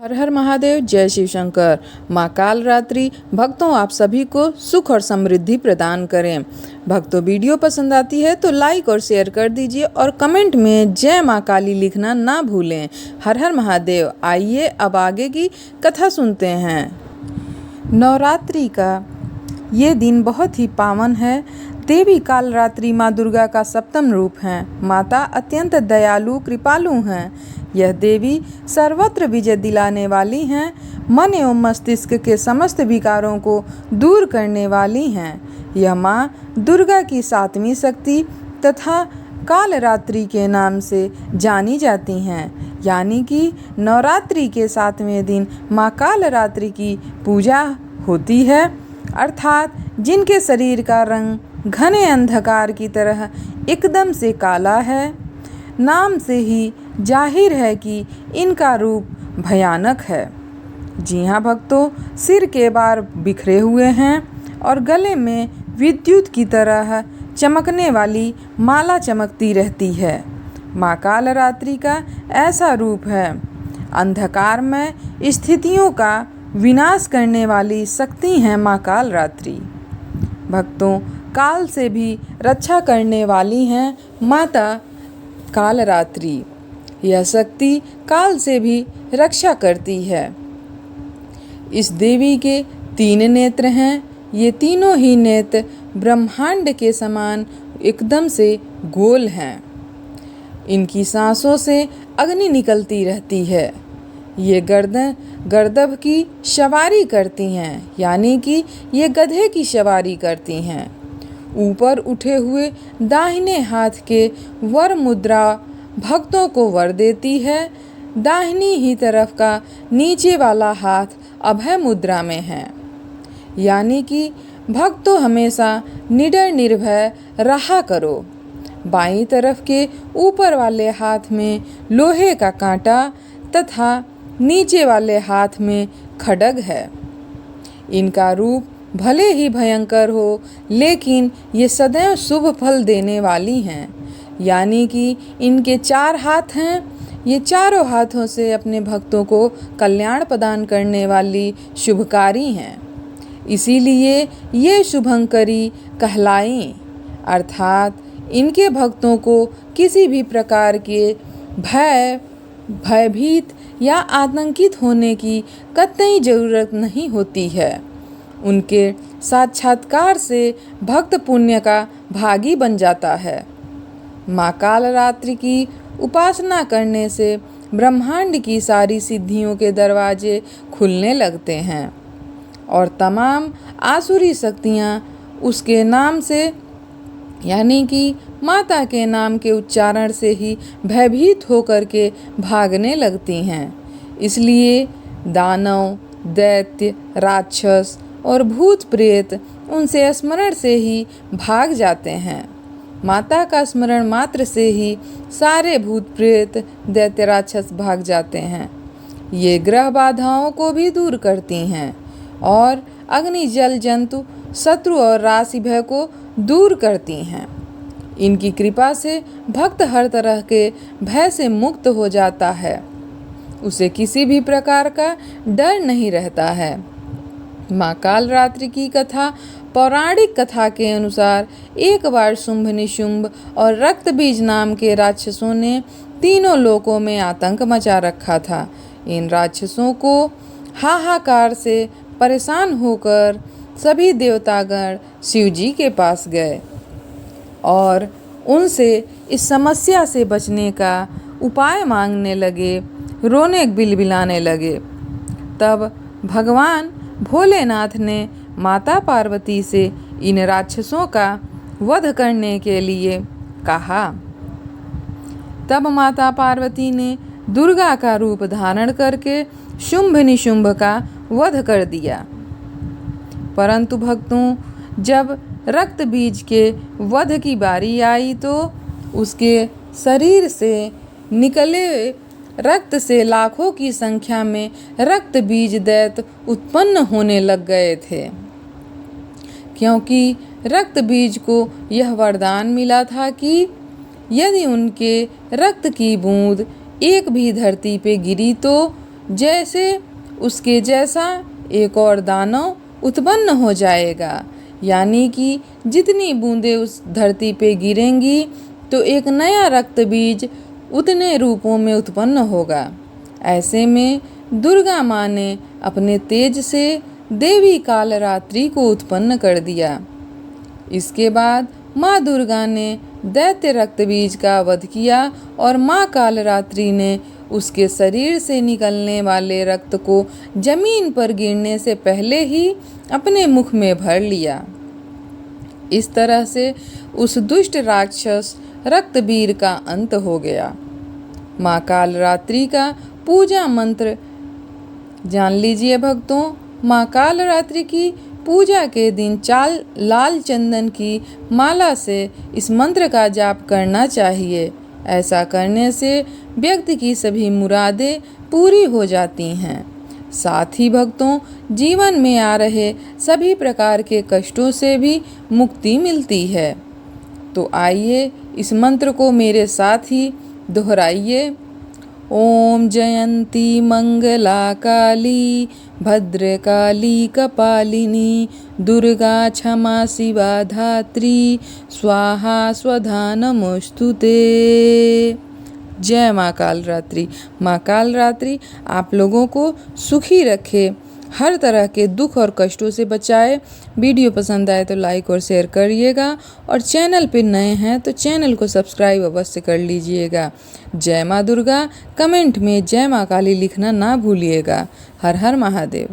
हर हर महादेव, जय शिव शंकर। माँ काल रात्रि भक्तों आप सभी को सुख और समृद्धि प्रदान करें। भक्तों वीडियो पसंद आती है तो लाइक और शेयर कर दीजिए और कमेंट में जय माँ काली लिखना ना भूलें। हर हर महादेव। आइए अब आगे की कथा सुनते हैं। नवरात्रि का ये दिन बहुत ही पावन है। देवी काल रात्रि माँ दुर्गा का सप्तम रूप है। माता अत्यंत दयालु कृपालु हैं। यह देवी सर्वत्र विजय दिलाने वाली हैं। मन एवं मस्तिष्क के समस्त विकारों को दूर करने वाली हैं। यह माँ दुर्गा की सातवीं शक्ति तथा काल रात्रि के नाम से जानी जाती हैं। यानी कि नवरात्रि के 7वें दिन माँ काल रात्रि की पूजा होती है। अर्थात जिनके शरीर का रंग घने अंधकार की तरह एकदम से काला है। नाम से ही जाहिर है कि इनका रूप भयानक है। जी हाँ भक्तों, सिर के बाल बिखरे हुए हैं और गले में विद्युत की तरह चमकने वाली माला चमकती रहती है। माँ काल रात्रि का ऐसा रूप है। अंधकार में स्थितियों का विनाश करने वाली शक्ति है माँ काल रात्रि। भक्तों, काल से भी रक्षा करने वाली हैं माता काल रात्रि। यह शक्ति काल से भी रक्षा करती है। इस देवी के 3 नेत्र हैं। ये तीनों ही नेत्र ब्रह्मांड के समान एकदम से गोल हैं। इनकी सांसों से अग्नि निकलती रहती है। ये गर्दभ की सवारी करती हैं, यानी कि ये गधे की सवारी करती हैं। ऊपर उठे हुए दाहिने हाथ के वर मुद्रा भक्तों को वर देती है। दाहिनी ही तरफ का नीचे वाला हाथ अभय मुद्रा में है, यानी कि भक्तों हमेशा निडर निर्भय रहा करो। बाईं तरफ के ऊपर वाले हाथ में लोहे का कांटा तथा नीचे वाले हाथ में खड्ग है। इनका रूप भले ही भयंकर हो, लेकिन ये सदैव शुभ फल देने वाली हैं। यानी कि इनके 4 हाथ हैं। ये चारों हाथों से अपने भक्तों को कल्याण प्रदान करने वाली शुभकारी हैं। इसीलिए ये शुभंकरी कहलाईं। अर्थात इनके भक्तों को किसी भी प्रकार के भयभीत या आतंकित होने की कतई ज़रूरत नहीं होती है। उनके साक्षात्कार से भक्त पुण्य का भागी बन जाता है। माँ काल रात्रि की उपासना करने से ब्रह्मांड की सारी सिद्धियों के दरवाजे खुलने लगते हैं और तमाम आसुरी शक्तियाँ उसके नाम से, यानी कि माता के नाम के उच्चारण से ही भयभीत होकर के भागने लगती हैं। इसलिए दानव, दैत्य, राक्षस और भूत प्रेत उनसे स्मरण से ही भाग जाते हैं। माता का स्मरण मात्र से ही सारे भूत प्रेत, दैत्य, राक्षस भाग जाते हैं। ये ग्रह बाधाओं को भी दूर करती हैं और अग्नि, जल, जंतु, शत्रु और राशि भय को दूर करती हैं। इनकी कृपा से भक्त हर तरह के भय से मुक्त हो जाता है। उसे किसी भी प्रकार का डर नहीं रहता है। माँ काल रात्रि की कथा पौराणिक कथा के अनुसार एक बार शुंभ, निशुंभ और रक्तबीज नाम के राक्षसों ने तीनों लोकों में आतंक मचा रखा था। इन राक्षसों को हाहाकार से परेशान होकर सभी देवतागण शिव जी के पास गए और उनसे इस समस्या से बचने का उपाय मांगने लगे, रोने बिलबिलाने लगे। तब भगवान भोलेनाथ ने माता पार्वती से इन राक्षसों का वध करने के लिए कहा। तब माता पार्वती ने दुर्गा का रूप धारण करके शुंभ निशुंभ का वध कर दिया। परंतु भक्तों, जब रक्त बीज के वध की बारी आई तो उसके शरीर से निकले रक्त से लाखों की संख्या में रक्त बीज दैत्य उत्पन्न होने लग गए थे, क्योंकि रक्त बीज को यह वरदान मिला था कि यदि उनके रक्त की बूंद एक भी धरती पे गिरी तो जैसे उसके जैसा एक और दानव उत्पन्न हो जाएगा। यानी कि जितनी बूंदें उस धरती पे गिरेंगी तो एक नया रक्त बीज उतने रूपों में उत्पन्न होगा। ऐसे में दुर्गा माँ ने अपने तेज से देवी कालरात्रि को उत्पन्न कर दिया। इसके बाद माँ दुर्गा ने दैत्य रक्तबीज का वध किया और माँ कालरात्रि ने उसके शरीर से निकलने वाले रक्त को जमीन पर गिरने से पहले ही अपने मुख में भर लिया। इस तरह से उस दुष्ट राक्षस रक्तबीर का अंत हो गया। माँ कालरात्रि का पूजा मंत्र जान लीजिए भक्तों। माँ कालरात्रि की पूजा के दिन लाल चंदन की माला से इस मंत्र का जाप करना चाहिए। ऐसा करने से व्यक्ति की सभी मुरादें पूरी हो जाती हैं। साथ ही भक्तों, जीवन में आ रहे सभी प्रकार के कष्टों से भी मुक्ति मिलती है। तो आइए इस मंत्र को मेरे साथ ही दोहराइए। ओम जयंती मंगला काली भद्रकाली कपालिनी दुर्गा क्षमा शिवा धात्री स्वाहा स्वधा नमोस्तुते। जय माँ कालरात्रि। माँ कालरात्रि आप लोगों को सुखी रखे, हर तरह के दुख और कष्टों से बचाए। वीडियो पसंद आए तो लाइक और शेयर करिएगा और चैनल पे नए हैं तो चैनल को सब्सक्राइब अवश्य कर लीजिएगा। जय माँ दुर्गा कमेंट में जय माँ काली लिखना ना भूलिएगा। हर हर महादेव।